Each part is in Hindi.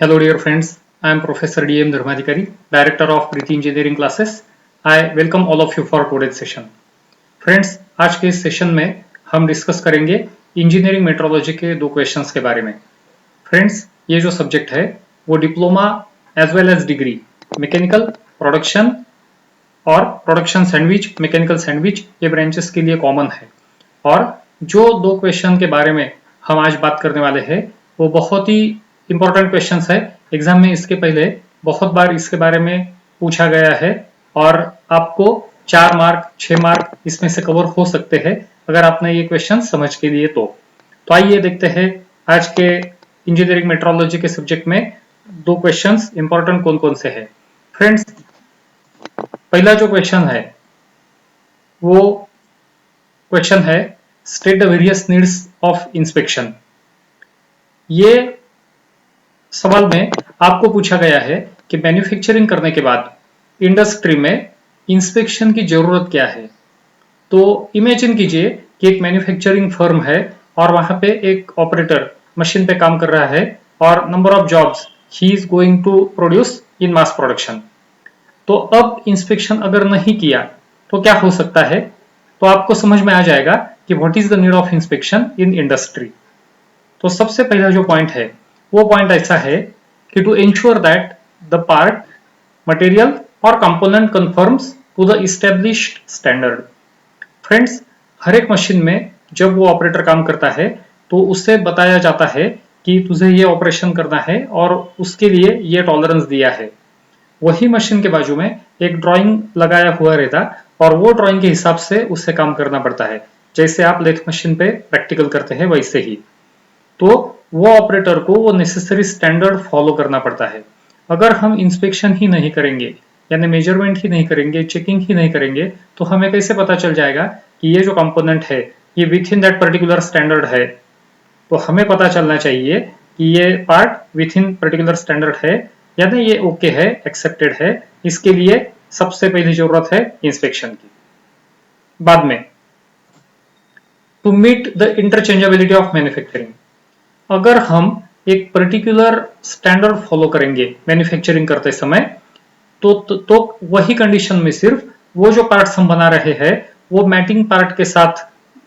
Hello dear friends, I am Professor D.M. Dharmadhikari, Director of Preeti Engineering Classes. I welcome all of you for today's session. Friends, आज के इस सेशन में हम डिस्कस करेंगे इंजीनियरिंग मेट्रोलॉजी के दो क्वेश्चंस के बारे में। फ्रेंड्स, ये जो सब्जेक्ट है वो diploma as well as degree mechanical production और प्रोडक्शन सैंडविच, मैकेनिकल सैंडविच ये ब्रांचेस के लिए कॉमन है। और जो दो क्वेश्चन के बारे में हम आज बात करने वाले हैं वो बहुत ही इंपॉर्टेंट क्वेश्चंस है। एग्जाम में इसके पहले बहुत बार इसके बारे में पूछा गया है और आपको 4 मार्क 6 मार्क इसमें से कवर हो सकते हैं अगर आपने ये क्वेश्चन समझ के लिए तो आइए देखते हैं आज के इंजीनियरिंग मेट्रोलॉजी के सब्जेक्ट में दो क्वेश्चंस इंपॉर्टेंट कौन कौन से हैं। फ्रेंड्स, पहला जो क्वेश्चन है वो क्वेश्चन है state the various needs of inspection. ये सवाल में आपको पूछा गया है कि मैन्युफैक्चरिंग करने के बाद इंडस्ट्री में इंस्पेक्शन की जरूरत क्या है। तो इमेजिन कीजिए कि एक मैन्युफैक्चरिंग फर्म है और वहां पे एक ऑपरेटर मशीन पे काम कर रहा है और number of jobs he is going to produce in mass production. तो अब इंस्पेक्शन अगर नहीं किया तो क्या हो सकता है, तो आपको समझ में आ जाएगा कि what is the need of inspection in industry. तो सबसे पहला जो पॉइंट है वो पॉइंट ऐसा है कि to ensure that the part material और component conforms to the established standard. Friends, हर एक मशीन में जब वो ऑपरेटर काम करता है तो उससे बताया जाता है कि तुझे ये ऑपरेशन करना है और उसके लिए ये टॉलरेंस दिया है। वही मशीन के बाजू में एक ड्राइंग लगाया हुआ रहता और वो ड्राइंग के हिसाब से उससे काम करना पड़ता है। जैसे आप लेथ मशीन पे प्रैक्टिकल करते हैं वैसे ही। तो वो ऑपरेटर को वो नेसेसरी स्टैंडर्ड फॉलो करना पड़ता है। अगर हम इंस्पेक्शन ही नहीं करेंगे यानी मेजरमेंट ही नहीं करेंगे, चेकिंग ही नहीं करेंगे, तो हमें कैसे पता चल जाएगा कि ये जो कंपोनेंट है ये with in that particular standard है। तो हमें पता चलना चाहिए कि ये part with in particular standard है यानी ये ओके है, एक्सेप्टेड है। इसके लिए सबसे पहली जरूरत है इंस्पेक्शन की। बाद में to meet the interchangeability of manufacturing, अगर हम एक पर्टिकुलर स्टैंडर्ड फॉलो करेंगे मैन्युफैक्चरिंग करते समय तो वही कंडीशन में सिर्फ वो जो पार्ट्स हम बना रहे हैं वो मैटिंग पार्ट के साथ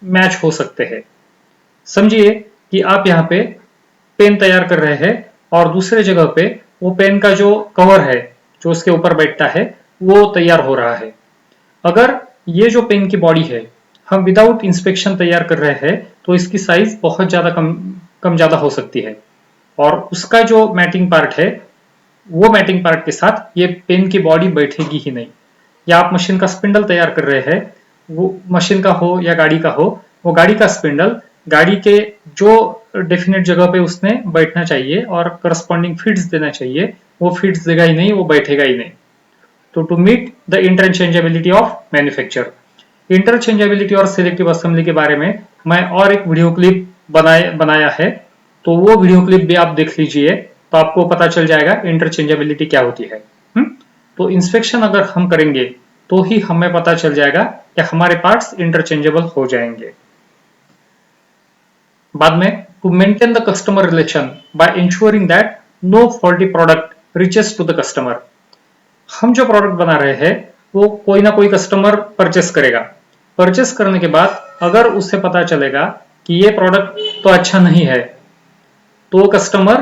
मैच हो सकते हैं। समझिए कि आप यहाँ पे पेन तैयार कर रहे हैं और दूसरे जगह पे वो पेन का जो कवर है जो उसके ऊपर बैठता है वो तैयार हो रहा है। अगर ये जो पेन की बॉडी है हम विदाउट इंस्पेक्शन तैयार कर रहे हैं तो इसकी साइज बहुत ज्यादा कम ज्यादा हो सकती है और उसका जो मैटिंग पार्ट है वो मैटिंग पार्ट के साथ ये पेन की बॉडी बैठेगी ही नहीं। या आप मशीन का स्पिंडल तैयार कर रहे हैं, वो मशीन का हो या गाड़ी का हो, वो गाड़ी का स्पिंडल गाड़ी के जो डेफिनेट जगह पे उसने बैठना चाहिए और करस्पॉन्डिंग फिट्स देना चाहिए, वो फिट्स देगा ही नहीं, वो बैठेगा ही नहीं। तो to meet the interchangeability of manufacture, interchangeability और सिलेक्टिव असेंबली के बारे में मैं और एक वीडियो क्लिप बनाया है, तो वो वीडियो क्लिप भी आप देख लीजिए तो आपको पता चल जाएगा इंटरचेंजेबिलिटी क्या होती है। तो इंस्पेक्शन अगर हम करेंगे तो ही हमें पता चल जाएगा कि हमारे पार्ट्स इंटरचेंजेबल हो जाएंगे। बाद में to maintain the customer relation by ensuring that no faulty product reaches to the customer. हम जो प्रोडक्ट बना रहे हैं वो कोई ना कोई कस्टमर परचेस करेगा। परचेस करने के बाद अगर उससे पता चलेगा कि ये प्रोडक्ट तो अच्छा नहीं है तो कस्टमर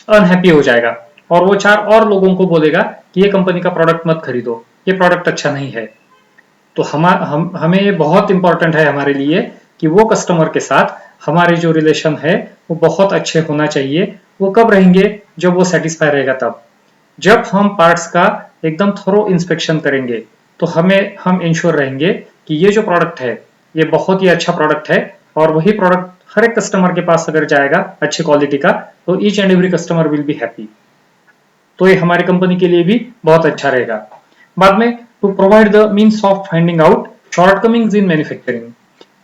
अनहैप्पी हो जाएगा और वो 4 और लोगों को बोलेगा कि ये कंपनी का प्रोडक्ट मत खरीदो, ये प्रोडक्ट अच्छा नहीं है। तो हमें ये बहुत इंपॉर्टेंट है हमारे लिए कि वो कस्टमर के साथ हमारे जो रिलेशन है वो बहुत अच्छे होना चाहिए। वो कब रहेंगे? जब वो सेटिस्फाई रहेगा तब। जब हम पार्ट्स का एकदम थोरो इंस्पेक्शन करेंगे तो हम इंश्योर रहेंगे कि ये जो प्रोडक्ट है ये बहुत ही अच्छा प्रोडक्ट है और वही प्रोडक्ट हर एक कस्टमर के पास अगर जाएगा अच्छी क्वालिटी का तो each and every customer will be happy. तो ये हमारी कंपनी के लिए भी बहुत अच्छा रहेगा। बाद में to provide the means of finding out shortcomings in manufacturing.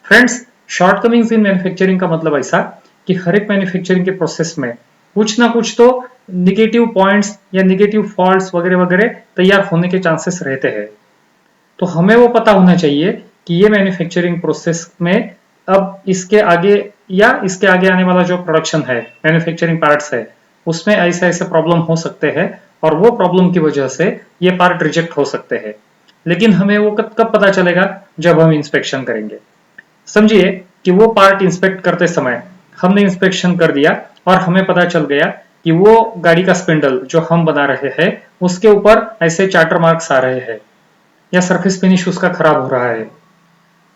Friends, shortcomings in manufacturing का मतलब ऐसा कि हर एक मैन्युफैक्चरिंग के प्रोसेस में कुछ ना कुछ तो निगेटिव पॉइंट्स या निगेटिव फॉल्ट्स वगैरह वगैरह तैयार होने के चांसेस रहते हैं। तो हमें वो पता होना चाहिए कि ये मैन्युफैक्चरिंग प्रोसेस में अब इसके आगे या इसके आगे आने वाला जो प्रोडक्शन है, मैन्युफैक्चरिंग पार्ट्स है, उसमें ऐसे ऐसे प्रॉब्लम हो सकते हैं और वो प्रॉब्लम की वजह से ये पार्ट रिजेक्ट हो सकते हैं। लेकिन हमें वो कब पता चलेगा? जब हम इंस्पेक्शन करेंगे। समझिए कि वो पार्ट इंस्पेक्ट करते समय हमने इंस्पेक्शन कर दिया और हमें पता चल गया कि वो गाड़ी का स्पिंडल जो हम बना रहे हैं उसके ऊपर ऐसे चार्टर मार्क्स आ रहे हैं या सरफेस फिनिश उसका खराब हो रहा है।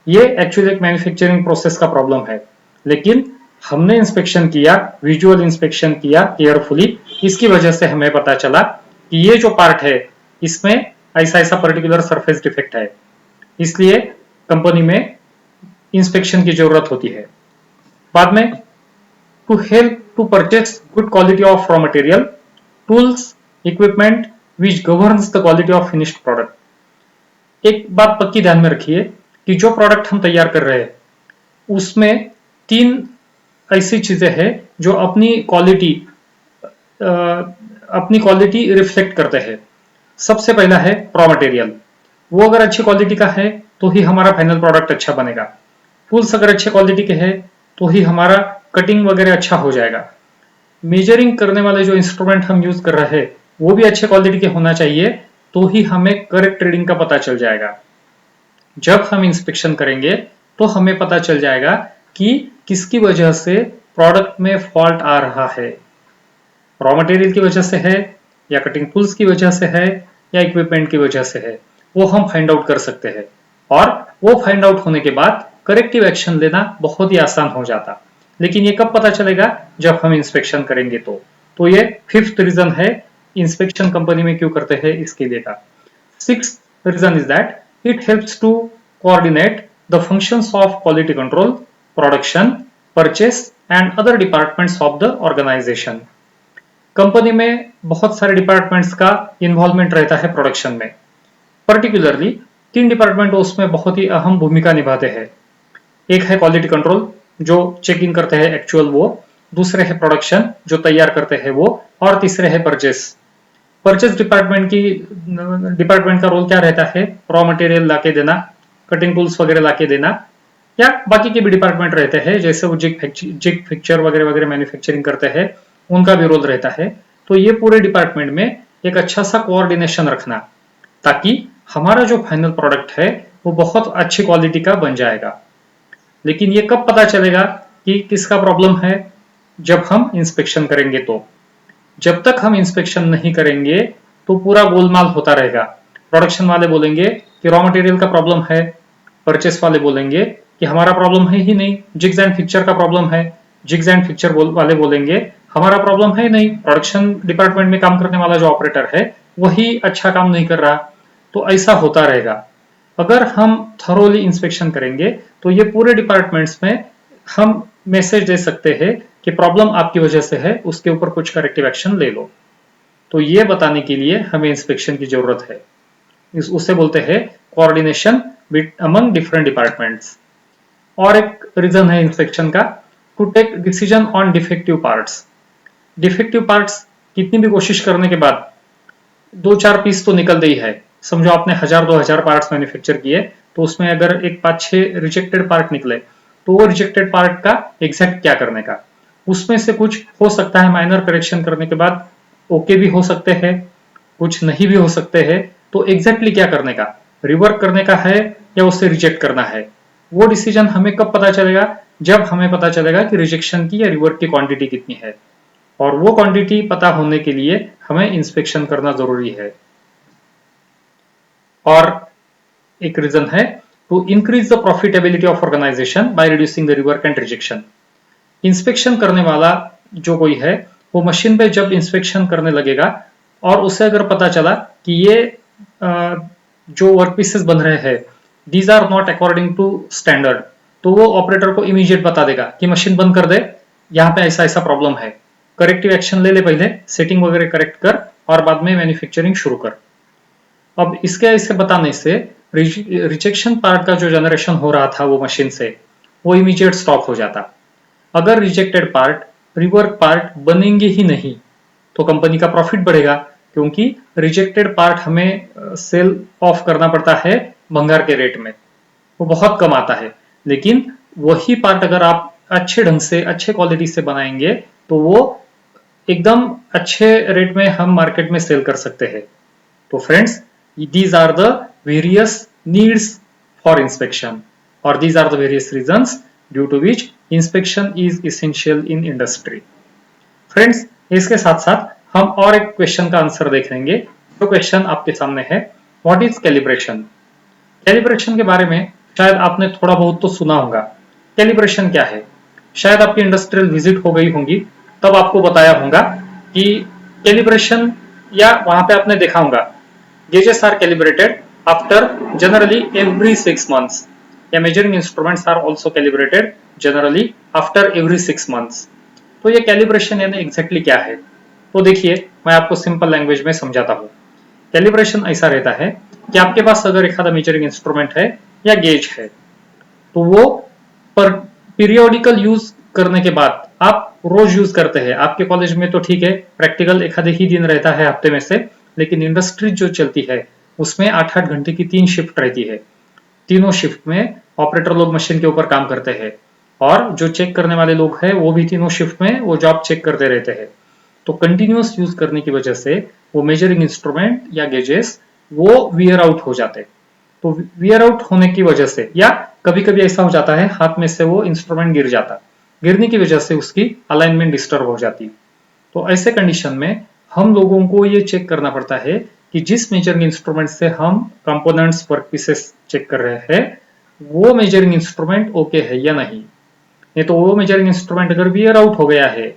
ये एक्चुअली एक मैन्युफैक्चरिंग प्रोसेस का प्रॉब्लम है, लेकिन हमने इंस्पेक्शन किया, विजुअल इंस्पेक्शन किया केयरफुली, इसकी वजह से हमें पता चला कि ये जो पार्ट है इसमें ऐसा ऐसा पर्टिकुलर सरफेस डिफेक्ट है, इसलिए कंपनी में इंस्पेक्शन की जरूरत होती है। बाद में to help to purchase good quality of raw material, tools, equipment which governs the quality of finished product. एक बात पक्की ध्यान में रखिए कि जो प्रोडक्ट हम तैयार कर रहे हैं उसमें 3 ऐसी चीजें हैं जो अपनी क्वालिटी रिफ्लेक्ट करते हैं। सबसे पहला है रॉ मटेरियल, वो अगर अच्छी क्वालिटी का है तो ही हमारा फाइनल प्रोडक्ट अच्छा बनेगा। टूल्स अगर अच्छे क्वालिटी के हैं तो ही हमारा कटिंग वगैरह अच्छा हो जाएगा। मेजरिंग करने वाले जो इंस्ट्रूमेंट हम यूज कर रहे हैं वो भी अच्छे क्वालिटी के होना चाहिए, तो ही हमें करेक्ट रीडिंग का पता चल जाएगा। जब हम इंस्पेक्शन करेंगे तो हमें पता चल जाएगा कि किसकी वजह से प्रोडक्ट में फॉल्ट आ रहा है। रॉ मटेरियल की वजह से है या कटिंग टूल्स की वजह से है या इक्विपमेंट की वजह से है, वो हम फाइंड आउट कर सकते हैं। और वो फाइंड आउट होने के बाद करेक्टिव एक्शन लेना बहुत ही आसान हो जाता। लेकिन ये कब पता चलेगा? जब हम इंस्पेक्शन करेंगे तो ये 5th रीजन है इंस्पेक्शन कंपनी में क्यों करते हैं इसके लिए का। 6th reason is that it helps to coordinate the functions of quality control, production, purchase and other departments of the organisation. Company में बहुत सारे डिपार्टमेंट्स का इन्वॉल्वमेंट रहता है प्रोडक्शन में। पर्टिकुलरली 3 डिपार्टमेंट उसमें बहुत ही अहम भूमिका निभाते हैं। एक है क्वालिटी कंट्रोल जो चेकिंग करते हैं एक्चुअल वो, दूसरे है प्रोडक्शन जो तैयार करते हैं वो, और तीसरे है परचेस। परचेस डिपार्टमेंट का रोल क्या रहता है? रॉ मटेरियल लाके देना, कटिंग टूल्स वगैरह लाके देना, या बाकी के भी डिपार्टमेंट रहते हैं जैसे वो जिग फिक्चर वगैरह वगैरह मैन्युफैक्चरिंग करते हैं, उनका भी रोल रहता है। तो ये पूरे डिपार्टमेंट में एक अच्छा सा कोऑर्डिनेशन रखना ताकि हमारा जो फाइनल प्रोडक्ट है वो बहुत अच्छी क्वालिटी का बन जाएगा। लेकिन ये कब पता चलेगा कि किसका प्रॉब्लम है? जब हम इंस्पेक्शन करेंगे तो। जब तक हम इंस्पेक्शन नहीं करेंगे तो पूरा गोलमाल होता रहेगा। प्रोडक्शन वाले बोलेंगे कि रॉ मटेरियल का प्रॉब्लम है, परचेस वाले बोलेंगे कि हमारा प्रॉब्लम है ही नहीं, जिग्स एंड फिक्चर का प्रॉब्लम है, जिग्स एंड फिक्चर वाले बोलेंगे हमारा प्रॉब्लम है ही नहीं, प्रोडक्शन डिपार्टमेंट में काम करने वाला जो ऑपरेटर है वही अच्छा काम नहीं कर रहा। तो ऐसा होता रहेगा। अगर हम थरोली इंस्पेक्शन करेंगे तो ये पूरे डिपार्टमेंट्स में हम मैसेज दे सकते हैं कि प्रॉब्लम आपकी वजह से है, उसके ऊपर कुछ करेक्टिव एक्शन ले लो। तो ये बताने के लिए हमें इंस्पेक्शन की जरूरत है। उसे बोलते हैं कोऑर्डिनेशन अमंग डिफरेंट डिपार्टमेंट्स। और एक रीजन है इंस्पेक्शन का, to take decision on defective parts. Defective parts कितनी भी कोशिश करने के बाद 2-4 पीस तो निकलते ही है। समझो आपने 1000-2000 पार्ट्स मैन्युफैक्चर किए तो उसमें अगर एक 5-6 रिजेक्टेड पार्ट निकले तो वो रिजेक्टेड पार्ट का एग्जैक्ट क्या करने का। उसमें से कुछ हो सकता है माइनर करेक्शन करने के बाद ओके भी हो सकते हैं, कुछ नहीं भी हो सकते हैं। तो एग्जैक्टली क्या करने का, रिवर्क करने का है या उसे रिजेक्ट करना है, वो डिसीजन हमें कब पता चलेगा? जब हमें पता चलेगा कि रिजेक्शन की या रिवर्क की क्वांटिटी कितनी है। और वो क्वांटिटी पता होने के लिए हमें इंस्पेक्शन करना जरूरी है। और एक रीजन है to increase the profitability of organisation by reducing the rework and rejection. Inspection करने वाला जो कोई है वो मशीन पे जब इंस्पेक्शन करने लगेगा और उसे अगर पता चला कि ये जो वर्क पीसेस बन रहे हैं these are not according to standard, तो वो ऑपरेटर को इमीडिएट बता देगा कि मशीन बंद कर दे, यहाँ पे ऐसा ऐसा प्रॉब्लम है, करेक्टिव एक्शन ले ले, पहले सेटिंग वगैरह करेक्ट कर और बाद में मैन्युफैक्चरिंग शुरू कर। अब इसके ऐसे बताने से रिजेक्शन पार्ट का जो जनरेशन हो रहा था वो मशीन से, वो इमीडिएट स्टॉप हो जाता। अगर रिजेक्टेड पार्ट, रिवर्क पार्ट बनेंगे ही नहीं तो कंपनी का प्रॉफिट बढ़ेगा, क्योंकि रिजेक्टेड पार्ट हमें सेल ऑफ करना पड़ता है भंगार के रेट में, वो बहुत कम आता है। लेकिन वही पार्ट अगर आप अच्छे ढंग से, अच्छे क्वालिटी से बनाएंगे तो वो एकदम अच्छे रेट में हम मार्केट में सेल कर सकते हैं। तो friends, these are the various needs for inspection or these are the various reasons due to which inspection is essential in industry. Friends, इसके साथ साथ हम और एक क्वेश्चन का आंसर देख लेंगे। जो क्वेश्चन आपके सामने है, व्हाट इज कैलिब्रेशन? कैलिब्रेशन के बारे में शायद आपने थोड़ा बहुत तो सुना होगा। कैलिब्रेशन क्या है? शायद आपकी इंडस्ट्रियल विजिट हो गई होंगी, तब आपको बताया होगा कि कैलिब्रेशन, या वहां पे आपने देखा होगा gauges are calibrated after generally every 6 months, या measuring instruments are also calibrated generally after every 6 months। तो ये कैलिब्रेशन यानी एग्जैक्टली क्या है? तो देखिए, मैं आपको सिंपल लैंग्वेज में समझाता हूँ। कैलिब्रेशन ऐसा रहता है कि आपके पास अगर एक आधा मेजरिंग इंस्ट्रूमेंट है या गेज है, तो वो पर पीरियोडिकल यूज करने के बाद आप रोज यूज करते हैं। आपके कॉलेज में तो ठीक है, प्रैक्टिकल एक आधे ही दिन रहता है हफ्ते में से, लेकिन इंडस्ट्री जो चलती है उसमें 8-8 घंटे की 3 शिफ्ट रहती है। तीनों शिफ्ट में ऑपरेटर लोग मशीन के ऊपर काम करते हैं और जो चेक करने वाले लोग हैं वो भी तीनों शिफ्ट में वो जॉब चेक करते रहते हैं। तो कंटिन्यूअस यूज करने की वजह से वो मेजरिंग इंस्ट्रूमेंट या गेजेस वो वियर आउट हो जाते हैं। तो वियर आउट होने की वजह से, या कभी कभी ऐसा हो जाता है हाथ में से वो इंस्ट्रूमेंट गिर जाता, गिरने की वजह से उसकी अलाइनमेंट डिस्टर्ब हो जाती। तो ऐसे कंडीशन में हम लोगों को ये चेक करना पड़ता है कि जिस मेजरिंग इंस्ट्रूमेंट से हम कंपोनेंट्स वर्क पीसेस चेक कर रहे हैं वो मेजरिंग इंस्ट्रूमेंट ओके है या नहीं। नहीं तो वो मेजरिंग इंस्ट्रूमेंट अगर वियर आउट हो गया है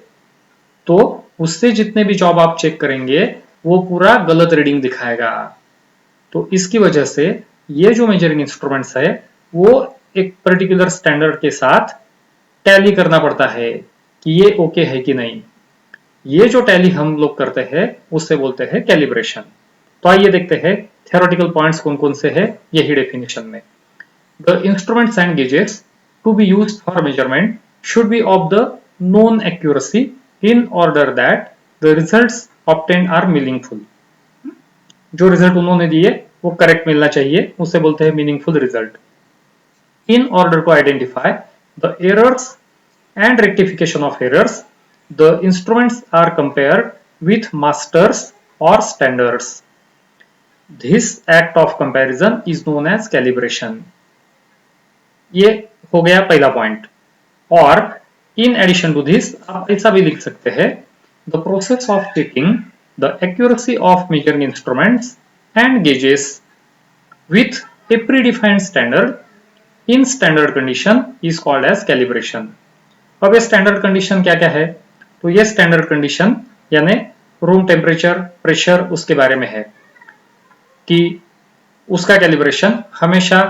तो उससे जितने भी जॉब आप चेक करेंगे वो पूरा गलत रीडिंग दिखाएगा। तो इसकी वजह से ये जो मेजरिंग इंस्ट्रूमेंट्स है वो एक पर्टिकुलर स्टैंडर्ड के साथ टैली करना पड़ता है कि ये ओके है कि नहीं। ये जो टैली हम लोग करते हैं उससे बोलते हैं कैलिब्रेशन। तो आइए देखते हैं थ्योरेटिकल पॉइंट्स कौन कौन से हैं यही डेफिनेशन में। The instruments and gauges to be used for measurement should be of the known accuracy in order that the results obtained are meaningful. जो रिजल्ट उन्होंने दिए वो करेक्ट मिलना चाहिए, उसे बोलते हैं meaningful result. In order to identify the errors and rectification of errors, the instruments are compared with masters or standards. This act of comparison is known as calibration. ये हो गया पहला पॉइंट। और in addition to this आप ऐसा भी लिख सकते हैं, the process of checking the accuracy of measuring instruments and gauges with a predefined standard in standard condition is called as calibration. अब ये स्टैंडर्ड कंडीशन क्या क्या है? तो ये स्टैंडर्ड कंडीशन यानी रूम टेम्परेचर, प्रेशर, उसके बारे में है कि उसका कैलिब्रेशन हमेशा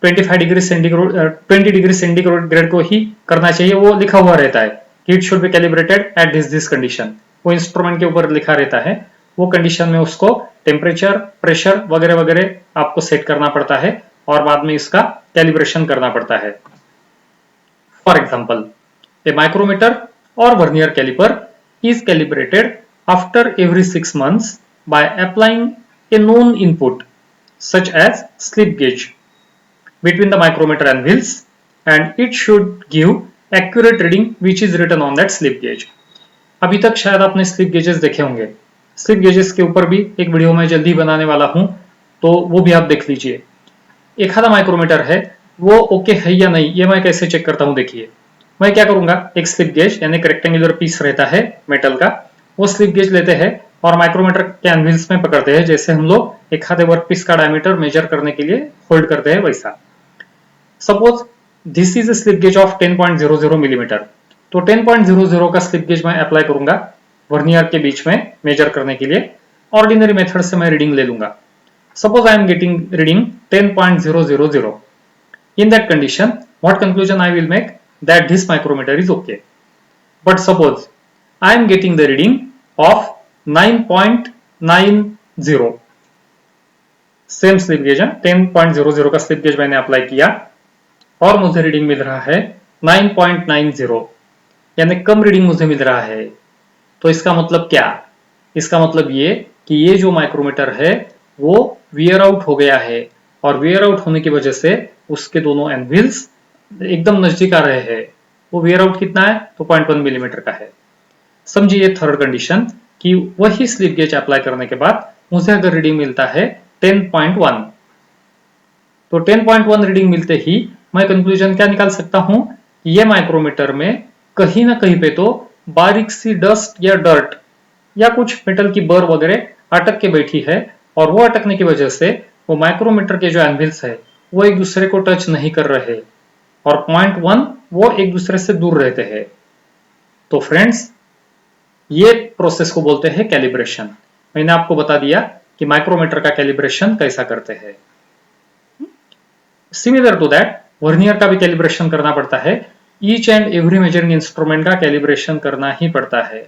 25 डिग्री सेंटीग्रेड 20 डिग्री सेंटीग्रेड को ही करना चाहिए। वो लिखा हुआ रहता है कि it should be calibrated at this condition. वो इंस्ट्रूमेंट के ऊपर लिखा रहता है, वो कंडीशन में उसको टेम्परेचर, प्रेशर वगैरह वगैरह आपको सेट करना पड़ता है और बाद में इसका कैलिब्रेशन करना पड़ता है। For example, a micrometer or vernier caliper is calibrated after every 6 months by applying a known input such as slip gauge between the micrometer and wheels, and it should give accurate reading which is written on that slip gauge. अभी तक शायद आपने स्लिप गेजेस देखे होंगे। स्लिप गेजेस के ऊपर भी एक वीडियो मैं जल्दी बनाने वाला हूं, तो वो भी आप देख लीजिए। एक आधा माइक्रोमीटर है, वो ओके है या नहीं ये मैं कैसे चेक करता हूं? देखिए, मैं क्या करूंगा, एक स्लिप गेज यानी एक रेक्टेंगुलर पीस रहता है मेटल का, वो स्लिप गेज लेते हैं और माइक्रोमीटर के एनविल्स में पकड़ते हैं, जैसे हम लोग एक आधे वर्क पीस का डायमीटर मेजर करने के लिए होल्ड करते हैं वैसा। Suppose this is a slip gauge of 10.00 millimetre, तो 10.00 का स्लिप गेज मैं अप्लाई करूंगा वर्नियर के बीच में मेजर करने के लिए। ऑर्डिनरी मेथड से मैं रीडिंग ले लूंगा। Suppose I am getting reading 10.000. In that condition, what conclusion I will make? That this micrometer is okay. But suppose I am getting the reading of 9.90. Same slip gauge है, 10.00 का स्लिप गेज मैंने अप्लाई किया और मुझे रीडिंग मिल रहा है 9.90, यानी कम रीडिंग मुझे मिल रहा है। तो इसका मतलब क्या? इसका मतलब ये कि ये जो माइक्रोमीटर है वो वियर आउट हो गया है, और वियर आउट होने की वजह से उसके दोनों एनविल्स एकदम नजदीक आ रहे हैं। वो वियर आउट कितना है? तो 0.1 मिलीमीटर का है। समझिए थर्ड कंडीशन कि वही स्लिप गेज अप्लाई करने के बाद मुझे अगर रीडिंग मिलता है 10.1, तो 10.1 रीडिंग मिलते ही मैं कंक्लूजन क्या निकाल सकता हूं, ये माइक्रोमीटर में कहीं ना कहीं पे तो बारीक सी डस्ट या डर्ट या कुछ मेटल की बर वगैरह अटक के बैठी है, और वो अटकने की वजह से वो माइक्रोमीटर के जो एनविल्स है वो एक दूसरे को टच नहीं कर रहे, और 0.1 वो एक दूसरे से दूर रहते हैं। तो फ्रेंड्स, ये प्रोसेस को बोलते हैं कैलिब्रेशन। मैंने आपको बता दिया कि माइक्रोमीटर का कैलिब्रेशन कैसा करते हैं। सिमिलर टू दैट वर्नियर का भी कैलिब्रेशन करना पड़ता है। Each and every measuring instrument का कैलिब्रेशन करना ही पड़ता है।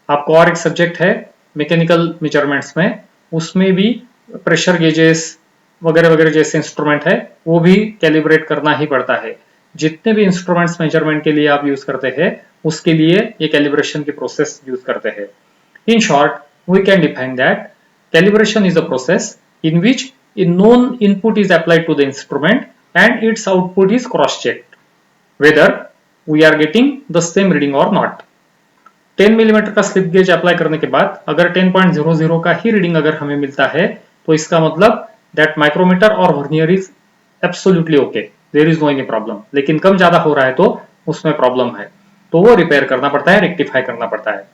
आपको और एक सब्जेक्ट है मैकेनिकल मेजरमेंट्स में, उसमें भी प्रेशर गेजेस वगैरह वगैरह जैसे इंस्ट्रूमेंट है वो भी कैलिब्रेट करना ही पड़ता है। जितने भी इंस्ट्रूमेंट्स मेजरमेंट के लिए आप यूज करते हैं उसके लिए ये कैलिब्रेशन की प्रोसेस यूज करते हैं। In short, we can define that calibration is a process in which a known input is applied to the instrument and its output is cross checked whether we are getting the same reading or not. 10 millimetre का स्लिप गेज अप्लाई करने के बाद अगर 10.00 का ही रीडिंग अगर हमें मिलता है तो इसका मतलब दैट माइक्रोमीटर और vernier is absolutely okay, there is no any problem. लेकिन कम ज्यादा हो रहा है तो उसमें प्रॉब्लम है, तो वो रिपेयर करना पड़ता है, रेक्टिफाई करना पड़ता है।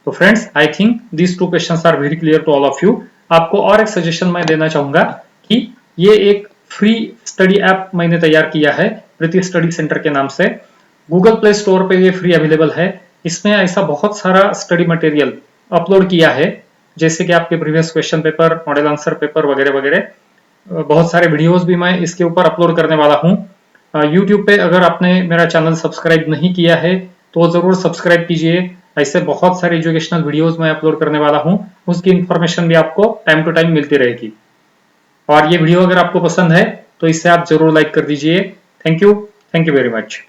तो friends, I think these two questions are very clear to all of you. आपको और एक सजेशन मैं देना चाहूंगा कि ये एक फ्री स्टडी ऐप मैंने तैयार किया है प्रीति स्टडी सेंटर के नाम से। गूगल प्ले स्टोर पे ये फ्री अवेलेबल है। इसमें ऐसा बहुत सारा स्टडी मटेरियल अपलोड किया है, जैसे कि आपके previous question paper, model answer paper वगैरह वगैरह। बहुत सारे वीडियोस भी मैं इसके ऊपर अपलोड करने वाला हूँ। यूट्यूब पे अगर आपने मेरा चैनल सब्सक्राइब नहीं किया है तो जरूर सब्सक्राइब कीजिए। ऐसे बहुत सारे एजुकेशनल वीडियोस मैं अपलोड करने वाला हूँ, उसकी इंफॉर्मेशन भी आपको टाइम टू टाइम मिलती रहेगी। और ये वीडियो अगर आपको पसंद है तो इसे आप जरूर लाइक कर दीजिए। Thank you very much.